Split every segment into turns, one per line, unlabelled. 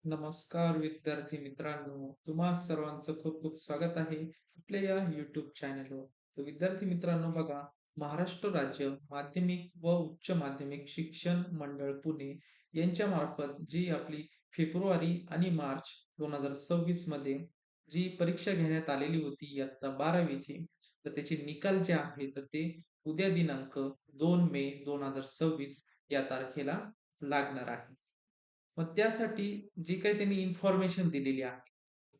नमस्कार विद्यार्थी मित्रांनो, तुम्हा सर्वांचं खूप खूप स्वागत आहे आपल्या या YouTube चॅनलवर. तर विद्यार्थी मित्रांनो बघा, महाराष्ट्र राज्य माध्यमिक व उच्च माध्यमिक शिक्षण मंडळ पुणे यांच्या मार्फत जी आपली फेब्रुवारी आणि मार्च 2026 मध्ये जी परीक्षा घेण्यात आलेली होती इयत्ता 12वी तर त्याचे निकाल जे आहे तर ते उद्या दिनांक 2 मे 2026 या तारखेला लागणार आहे. मग त्यासाठी जी काही त्यांनी इन्फॉर्मेशन दिलेली आहे,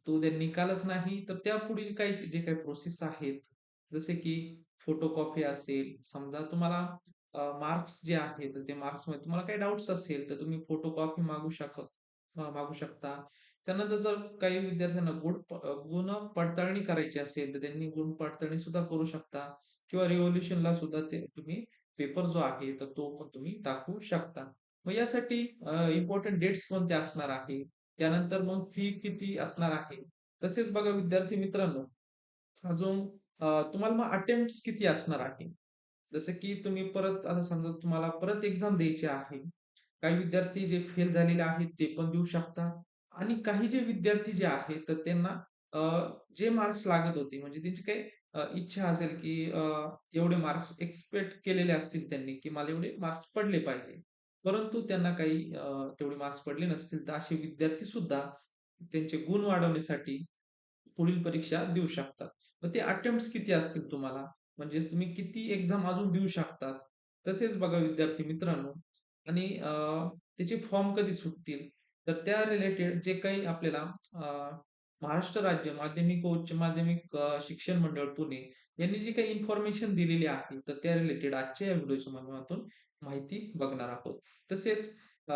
तो उद्या निकालच नाही, तर त्यापुढील काही जे काही प्रोसेस आहेत, जसे की फोटोकॉपी असेल, समजा तुम्हाला मार्क्स जे आहेत, तर ते मार्क्समध्ये तुम्हाला काही डाउट्स असेल, तर तुम्ही फोटोकॉपी मागू शकता. त्यानंतर जर काही विद्यार्थ्यांना गुण पडताळणी करायची असेल, तर त्यांनी गुण पडताळणी सुद्धा करू शकता किंवा रिव्होल्यूशनला सुद्धा ते तुम्ही पेपर जो आहे, तर तो पण तुम्ही टाकू शकता. मग यासाठी इम्पोर्टंट डेट्स कोणत्या असणार आहे? त्यानंतर मग फी किती असणार आहे? तसेच बघा विद्यार्थी मित्रांनो, अजून तुम्हाला मग अटेम्प्ट्स किती असणार आहे? जसं की तुम्ही परत आता समजा तुम्हाला परत एक्झाम द्यायची आहे. काही विद्यार्थी जे फेल झालेले आहेत ते पण देऊ शकतात आणि काही जे विद्यार्थी जे आहेत तर त्यांना अ, जे मार्क्स लागत होते म्हणजे त्यांची काही इच्छा असेल की एवढे मार्क्स एक्सपेक्ट केलेले असतील त्यांनी की मला एवढे मार्क्स पडले पाहिजे. परंतु त्यांना काही तेवढे मार्क्स पडले नसतील तर असे विद्यार्थी सुद्धा त्यांचे गुण वाढवण्यासाठी पुढील परीक्षा देऊ शकतात. मग ते अटेम्प्ट्स किती असतील तुम्हाला? म्हणजे तुम्ही किती एक्झाम अजून देऊ शकतात. तसेच बघा विद्यार्थी मित्रांनो आणि त्याचे फॉर्म कधी सुटतील? तर त्या रिलेटेड जे काही आपल्याला महाराष्ट्र राज्य माध्यमिक व उच्च माध्यमिक शिक्षण मंडळ पुणे यांनी जी काही इन्फॉर्मेशन दिलेली आहे, तर त्या रिलेटेड आजच्या या व्हिडिओच्या माध्यमातून माहिती बघणार आहोत. तसेच अ,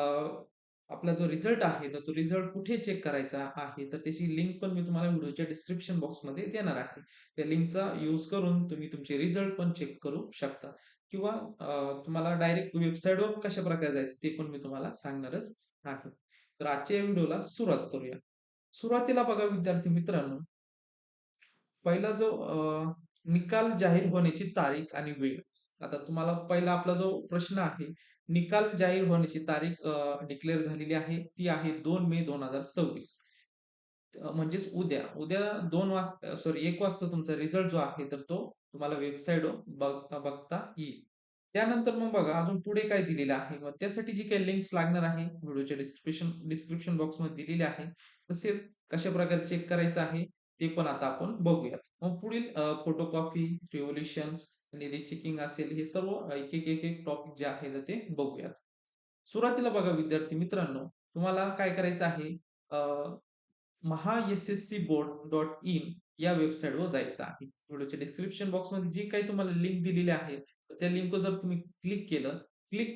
आपला जो रिझल्ट आहे, तर तो रिझल्ट कुठे चेक करायचा आहे, तर त्याची लिंक पण मी तुम्हाला व्हिडिओच्या डिस्क्रिप्शन बॉक्समध्ये देणार आहे. त्या लिंकचा यूज करून तुम्ही तुमचे रिझल्ट पण चेक करू शकता किंवा तुम्हाला डायरेक्ट वेबसाईटवर कशाप्रकारे जायचं ते पण मी तुम्हाला सांगणारच आहे. तर आजच्या या व्हिडिओला सुरुवात करूया. सुरुवातीला बघा विद्यार्थी मित्रांनो, पहिला जो निकाल जाहीर होण्याची तारीख आणि वेळ. आता तुम्हाला पहिला आपला जो प्रश्न आहे, निकाल जाहीर होण्याची तारीख डिक्लेअर झालेली आहे. ती आहे 2 मे 2026. म्हणजेच उद्या. उद्या 2 वाजता सॉरी 1 वाजता तुमचा रिझल्ट जो आहे, तर तो तुम्हाला वेबसाईटवर बघता येईल. त्यानंतर मग बघा अजून पुढे काय दिलेलं आहे. मग त्यासाठी जी काही लिंक्स लागणार आहे, व्हिडिओच्या डिस्क्रिप्शन बॉक्समध्ये दिलेली आहे. तसेच कशाप्रकारे चेक करायचं आहे, ते पण आता आपण बघूयात. मग पुढील फोटोकॉपी, रिव्होल्यूशन्स आणि रिचेकिंग असेल, हे सर्व एक टॉपिक जे आहे, तर ते बघूयात. सुरुवातीला बघा विद्यार्थी मित्रांनो, तुम्हाला काय करायचं आहे, mahasscboard.in या वेबसाईटवर जायचं आहे. व्हिडिओच्या डिस्क्रिप्शन बॉक्समध्ये जी काही तुम्हाला लिंक दिलेली आहे, तर त्या लिंकवर जर तुम्ही क्लिक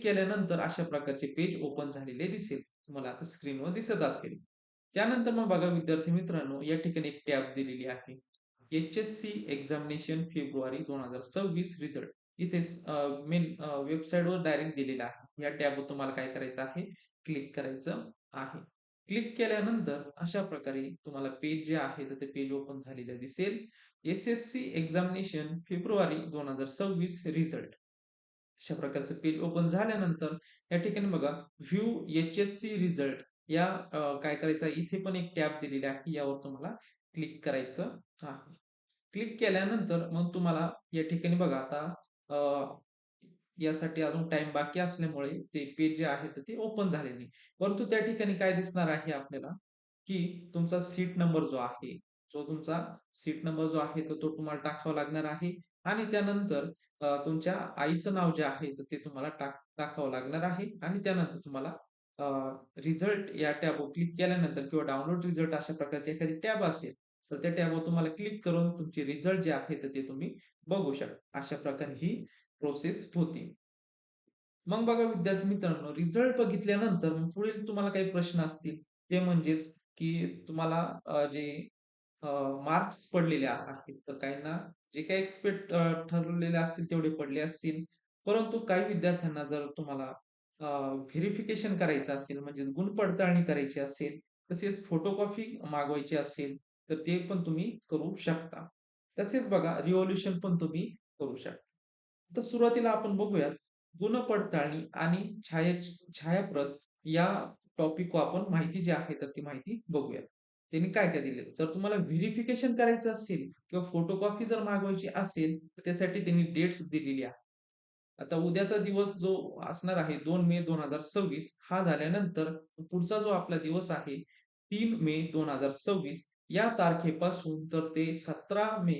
केल्यानंतर अशा प्रकारचे पेज ओपन झालेले दिसेल. तुम्हाला आता स्क्रीनवर दिसत असेल. त्यानंतर मग बघा विद्यार्थी मित्रांनो, या ठिकाणी एक टॅब दिलेली आहे. HSC examination February 2026 result. इथे मेन वेबसाईटवर डायरेक्ट दिलेलं आहे. या टॅबवर तुम्हाला काय करायचं आहे, क्लिक करायचं आहे. क्लिक केल्यानंतर अशा प्रकारे तुम्हाला पेज जे आहे, तर ते पेज ओपन झालेलं दिसेल. SSC examination February 2026 result. अशा प्रकारचं पेज ओपन झाल्यानंतर या ठिकाणी बघा व्ह्यू एच-एस-सी रिझल्ट या काय करायचं आहे, इथे पण एक टॅब दिलेली आहे. यावर तुम्हाला क्लिक करायचं आहे. क्लिक केल्यानंतर मग तुम्हाला या ठिकाणी बघा आता अ, यासाठी अजून टाईम बाकी असल्यामुळे ते पेज जे आहे तर ते ओपन झाले नाही. परंतु त्या ठिकाणी काय दिसणार आहे आपल्याला, की तुमचा सीट नंबर जो आहे, तुमचा सीट नंबर जो आहे तर तो तुम्हाला टाकावा लागणार आहे आणि त्यानंतर तुमच्या आईचं नाव जे आहे तर ते तुम्हाला टाकावं लागणार आहे आणि त्यानंतर तुम्हाला रिझल्ट या टॅबवर क्लिक केल्यानंतर किंवा डाउनलोड रिझल्ट अशा प्रकारची एखादी टॅब असेल, तर त्या टॅबवर तुम्हाला क्लिक करून तुमचे रिझल्ट जे आहे तर ते तुम्ही बघू शकता. अशा प्रकारे ही प्रोसेस होती. मग बघा विद्यार्थी मित्रांनो, रिझल्ट बघितल्यानंतर मग पुढे तुम्हाला काही प्रश्न असतील. ते म्हणजेच की तुम्हाला जे मार्क्स पडलेले आहेत. तर काहींना जे काही एक्सपेक्ट ठरवलेले असतील तेवढे पडले असतील. परंतु काही विद्यार्थ्यांना जर तुम्हाला व्हेरिफिकेशन करायचं असेल म्हणजे गुणपडताळणी करायची असेल, तसेच फोटोकॉपी मागवायची असेल, तर ते पण तुम्ही करू शकता. तसेच बघा रिव्होल्यूशन पण तुम्ही करू शकता. तर सुरुवातीला आपण बघूयात गुणपडताळणी आणि छायाप्रत या टॉपिक आपण माहिती जी आहे तर ती माहिती बघूया. त्यांनी काय-काय दिले. जर तुम्हाला व्हेरिफिकेशन करायचं असेल किंवा फोटोकॉपी जर मागवायची असेल, तर त्यासाठी त्यांनी डेट्स दिलेली आहे. आता उद्याचा दिवस जो असणार आहे 2 मे 2026 हा झाल्यानंतर पुढचा जो आपला दिवस आहे 3 मे 2026 या तारखेपासून तर ते 17 मे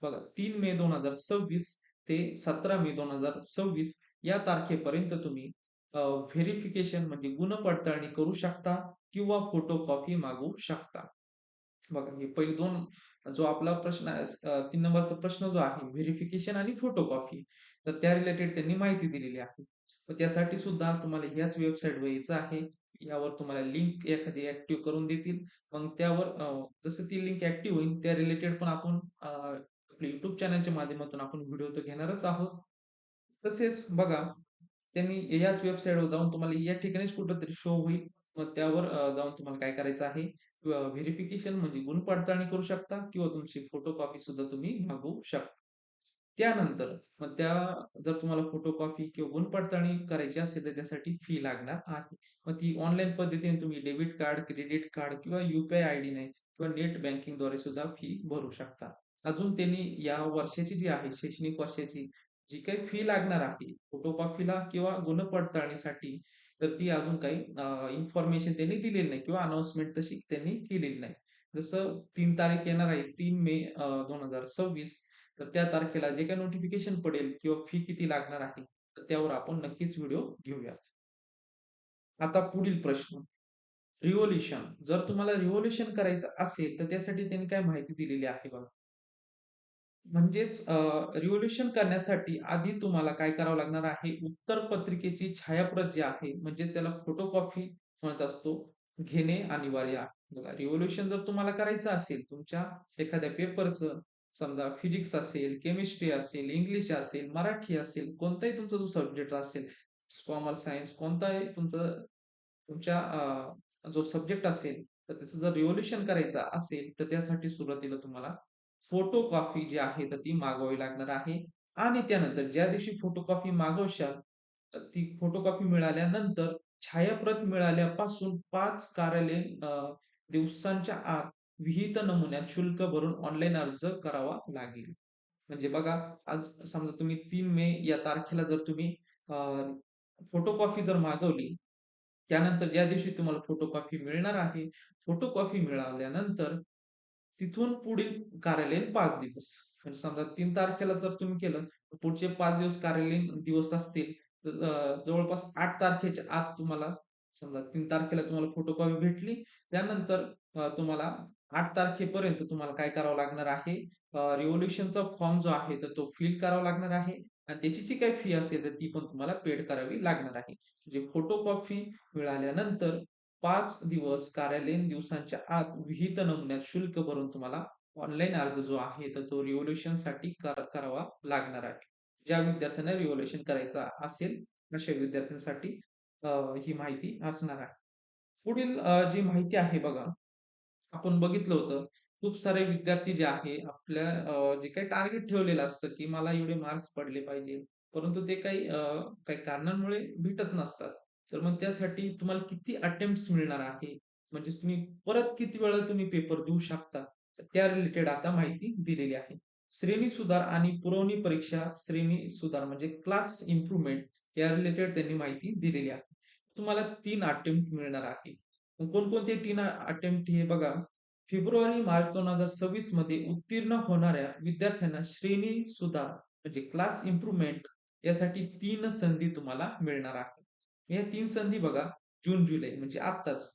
बघा 3 मे 2026 ते 17 मे 2026 या तारखेपर्यंत तुम्ही व्हेरिफिकेशन म्हणजे गुणपडताळणी करू शकता किंवा फोटोकॉपी मागवू शकता. बघा हे पहिले 2 जो आपला प्रश्न आहे 3 नंबरचा प्रश्न जो आहे व्हेरिफिकेशन आणि फोटोकॉपी तर त्या रिलेटेड त्यांनी माहिती दिलेली आहे. तर त्यासाठी सुद्धा तुम्हाला ह्याच वेबसाईटवर यायचं आहे. यावर तुम्हाला लिंक एखादी ॲक्टिव्ह करून देतील. मग त्यावर जसं ती लिंक ॲक्टिव्ह होईल त्या रिलेटेड पण आपण आपल्या YouTube चॅनलच्या माध्यमातून आपण व्हिडिओ तर घेणारच आहोत. तसेच बघा, त्यांनी याच वेबसाईटवर जाऊन तुम्हाला या ठिकाणीच कुठेतरी शो होईल. मग त्यावर जाऊन तुम्हाला काय करायचं आहे, व्हेरिफिकेशन म्हणजे गुणपडताळणी करू शकता किंवा तुमची फोटोकॉपी सुद्धा तुम्ही मागवू शकता. त्यानंतर मग जर तुम्हाला फोटोकॉपी किंवा गुणपडताळणी करायची असेल, तर त्यासाठी फी लागणार आहे. मग ती ऑनलाईन पद्धतीने तुम्ही डेबिट कार्ड, क्रेडिट कार्ड किंवा यू-पी-आय आयडीने किंवा नेट बँकिंगद्वारे सुद्धा फी भरू शकता. अजून त्यांनी या वर्षाची जी आहे, शैक्षणिक वर्षाची जी काही फी लागणार आहे, फोटोकॉपीला किंवा गुणपडताळणीसाठी, तर ती अजून काही इन्फॉर्मेशन त्यांनी दिलेली नाही किंवा अनाउन्समेंट तशी त्यांनी केलेली नाही. जसं 3 तारीख येणार आहे 3 मे 2026 तर त्या तारखेला जे काही नोटिफिकेशन पडेल किंवा फी किती लागणार आहे, तर त्यावर आपण नक्कीच व्हिडिओ घेऊयात. आता पुढील प्रश्न, रिव्होल्यूशन. जर तुम्हाला रिव्होल्यूशन करायचं असेल, तर त्यासाठी त्यांनी काय माहिती दिलेली आहे बघा. म्हणजेच रिव्होल्यूशन करण्यासाठी आधी तुम्हाला काय करावं लागणार आहे, उत्तरपत्रिकेची छायाप्रत जी आहे, म्हणजे त्याला फोटोकॉपी म्हणत असतो, घेणे अनिवार्य आहे. बघा, रिव्होल्यूशन जर तुम्हाला करायचं असेल, तुमच्या एखाद्या पेपरचं, समजा फिजिक्स असेल, केमिस्ट्री असेल, इंग्लिश असेल, मराठी असेल, कोणताही तुमचा जो सब्जेक्ट असेल, कॉमर्स, सायन्स कोणताही तुमच्या जो सब्जेक्ट असेल, तर त्याचं जर रिव्होल्यूशन करायचं असेल, तर त्यासाठी सुरुवातीला तुम्हाला फोटोकॉपी जी आहे, तर ती मागवावी लागणार आहे आणि त्यानंतर ज्या दिवशी फोटोकॉपी मागवशाल, तर ती फोटोकॉपी मिळाल्यानंतर छायाप्रत मिळाल्यापासून 5 कार्यालयीन दिवसांच्या आत विहित नमुन्यात शुल्क भरून ऑनलाईन अर्ज करावा लागेल. म्हणजे बघा, आज समजा तुम्ही 3 मे या तारखेला जर तुम्ही फोटोकॉपी जर मागवली, त्यानंतर ज्या दिवशी तुम्हाला फोटोकॉपी मिळणार आहे, फोटोकॉपी मिळाल्यानंतर तिथून पुढील कार्यालयीन 5 दिवस. म्हणजे समजा 3 तारखेला जर तुम्ही केलं, तर पुढचे 5 दिवस कार्यालयीन दिवस असतील. तर जवळपास 8 तारखेच्या आत तुम्हाला समजा 3 तारखेला तुम्हाला फोटोकॉपी भेटली. त्यानंतर तुम्हाला 8 तारखेपर्यंत तुम्हाला काय करावं लागणार आहे, रिव्होल्यूशनचा फॉर्म जो आहे, तर तो फिल करावा लागणार आहे आणि त्याची जी काही फी असेल, तर ती पण तुम्हाला पेड करावी लागणार आहे. म्हणजे फोटोकॉपी मिळाल्यानंतर 5 दिवस कार्यालयीन दिवसांच्या आत विहित नमुन्यात शुल्क भरून तुम्हाला ऑनलाईन अर्ज जो आहे, तर तो रिव्होल्यूशनसाठी करावा लागणार आहे. ज्या विद्यार्थ्यांना रिव्होल्यूशन करायचं असेल, अशा विद्यार्थ्यांसाठी अ, ही माहिती असणार आहे. पुढील जी माहिती आहे बघा, आपण बघितलं होतं, खूप सारे विद्यार्थी जे आहे आपल्या जे काही टार्गेट ठेवलेलं असतं, की मला एवढे मार्क्स पडले पाहिजे. परंतु ते काही कारणांमुळे भेटत नसतात. तर मग त्यासाठी तुम्हाला किती अटेम्प्ट्स मिळणार आहे, म्हणजे तुम्ही परत किती वेळा तुम्ही पेपर देऊ शकता. तर त्या रिलेटेड आता माहिती दिलेली आहे. श्रेणी सुधार आणि पुरवणी परीक्षा श्रेणी सुधार म्हणजे क्लास इम्प्रूव्हमेंट या रिलेटेड त्यांनी माहिती दिलेली आहे. तुम्हाला 3 अटेम्प्ट मिळणार आहे. मग कोणकोणते 3 अटेम्प्ट हे बघा. फेब्रुवारी-मार्च 2026 मध्ये उत्तीर्ण होणाऱ्या विद्यार्थ्यांना श्रेणी सुधार म्हणजे क्लास इम्प्रूव्हमेंट यासाठी 3 संधी तुम्हाला मिळणार आहे. या 3 संधी बघा जून-जुलै म्हणजे आत्ताच.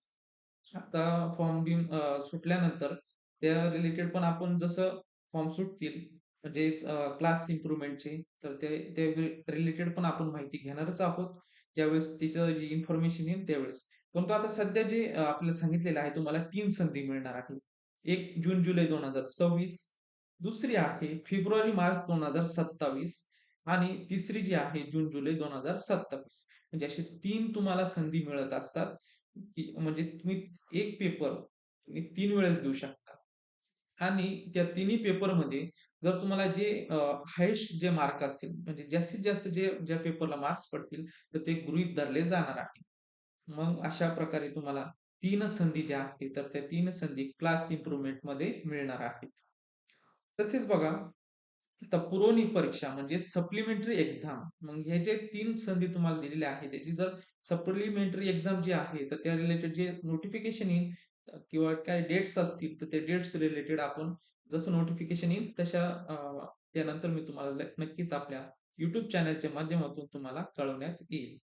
आता फॉर्म-बिर्म सुटल्यानंतर त्या रिलेटेड पण आपण जसं फॉर्म सुटतील म्हणजेच क्लास इम्प्रूव्हमेंटचे तर ते रिलेटेड पण आपण माहिती घेणारच आहोत. ज्यावेळेस तिचं जी इन्फॉर्मेशन येईल त्यावेळेस. परंतु आता सध्या जे आपल्याला सांगितलेलं आहे तुम्हाला 3 संधी मिळणार आहे. एक जून-जुलै 2026, दुसरी आहे फेब्रुवारी-मार्च 2027 आणि तिसरी जी आहे जून-जुलै 2027. म्हणजे असे 3 तुम्हाला संधी मिळत असतात. की म्हणजे तुम्ही एक पेपर तुम्ही 3 वेळेस देऊ शकता. आणि त्या तिन्ही पेपरमध्ये जर तुम्हाला जे हायेस्ट जे मार्क असतील म्हणजे जास्तीत जास्त ज्या पेपरला मार्क्स पडतील, तर ते गृहीत धरले जाणार आहे. मग अशा प्रकारे तुम्हाला 3 संधी ज्या आहेत, तर त्या 3 संधी क्लास इम्प्रूव्हमेंटमध्ये मिळणार आहेत. तसेच बघा, आता पुरवणी परीक्षा म्हणजे सप्लिमेंटरी एक्झाम. मग हे जे 3 संधी तुम्हाला दिलेल्या आहेत, त्याची जर सप्लिमेंटरी एक्झाम जी आहे, तर त्या रिलेटेड जे नोटिफिकेशन येईल किंवा काय डेट्स असतील, तर ते डेट्स रिलेटेड आपण जसं नोटिफिकेशन येईल तशा त्यानंतर मी तुम्हाला नक्कीच आपल्या YouTube चॅनलच्या माध्यमातून तुम्हाला कळवण्यात येईल.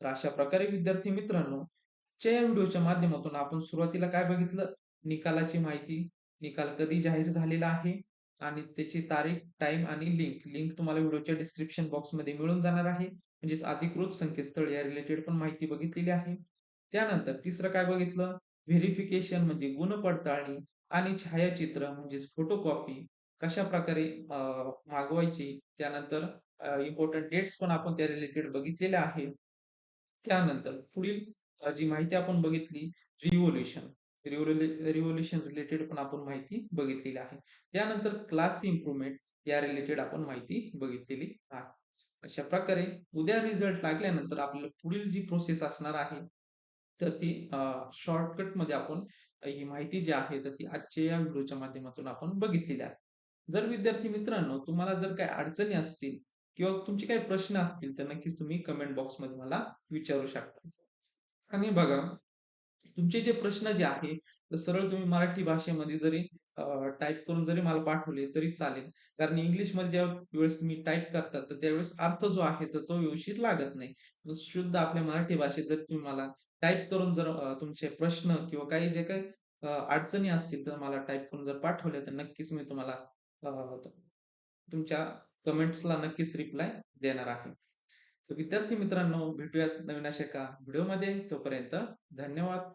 तर अशा प्रकारे विद्यार्थी मित्रांनो, आजच्या या व्हिडिओच्या माध्यमातून आपण सुरुवातीला काय बघितलं? निकालाची माहिती, निकाल कधी जाहीर झालेला आहे आणि त्याची तारीख, टाईम आणि लिंक. लिंक तुम्हाला व्हिडिओच्या डिस्क्रिप्शन बॉक्समध्ये मिळून जाणार आहे. म्हणजेच अधिकृत संकेतस्थळ या रिलेटेड पण माहिती बघितलेली आहे. त्यानंतर तिसरं काय बघितलं? व्हेरिफिकेशन म्हणजे गुणपडताळणी आणि छायाचित्र म्हणजेच फोटोकॉपी कशाप्रकारे मागवायची. त्यानंतर इम्पोर्टंट डेट्स पण आपण त्या रिलेटेड बघितलेल्या आहेत. त्यानंतर पुढील जी माहिती आपण बघितली रिव्होल्यूशन. रिव्होल्यूशन रिलेटेड पण आपण माहिती बघितलेली आहे. त्यानंतर क्लास इम्प्रूव्हमेंट या रिलेटेड आपण माहिती बघितलेली आहे. अशा प्रकारे उद्या रिझल्ट लागल्यानंतर आपल्याला पुढील जी प्रोसेस असणार आहे, तर ती शॉर्टकटमध्ये आपण ही माहिती जी आहे, तर ती आजच्या या व्हिडिओच्या माध्यमातून आपण बघितलेली आहे. जर विद्यार्थी मित्रांनो तुम्हाला जर काही अडचणी असतील किंवा तुमचे काही प्रश्न असतील, तर नक्कीच तुम्ही कमेंट बॉक्समध्ये मला विचारू शकता. आणि बघा, तुमचे जे प्रश्न जे आहे, तर सरळ तुम्ही मराठी भाषेमध्ये जरी टाइप करून जरी मला पाठवले तरी चालेल. कारण इंग्लिशमध्ये ज्यावेळेस तुम्ही टाइप करता, तर त्यावेळेस अर्थ जो आहे, तर तो व्यवस्थित लागत नाही. मग शुद्ध आपल्या मराठी भाषेत जर तुम्ही मला टाइप करून जर तुमचे प्रश्न किंवा काही जे काही अडचणी असतील, तर मला टाइप करून जर पाठवल्या, तर नक्कीच मी तुम्हाला तुमच्या कमेंट्सला नक्कीच रिप्लाय देणार आहे. तर विद्यार्थी मित्रांनो, भेटूयात नवीन अशा एका व्हिडिओमध्ये. तोपर्यंत धन्यवाद.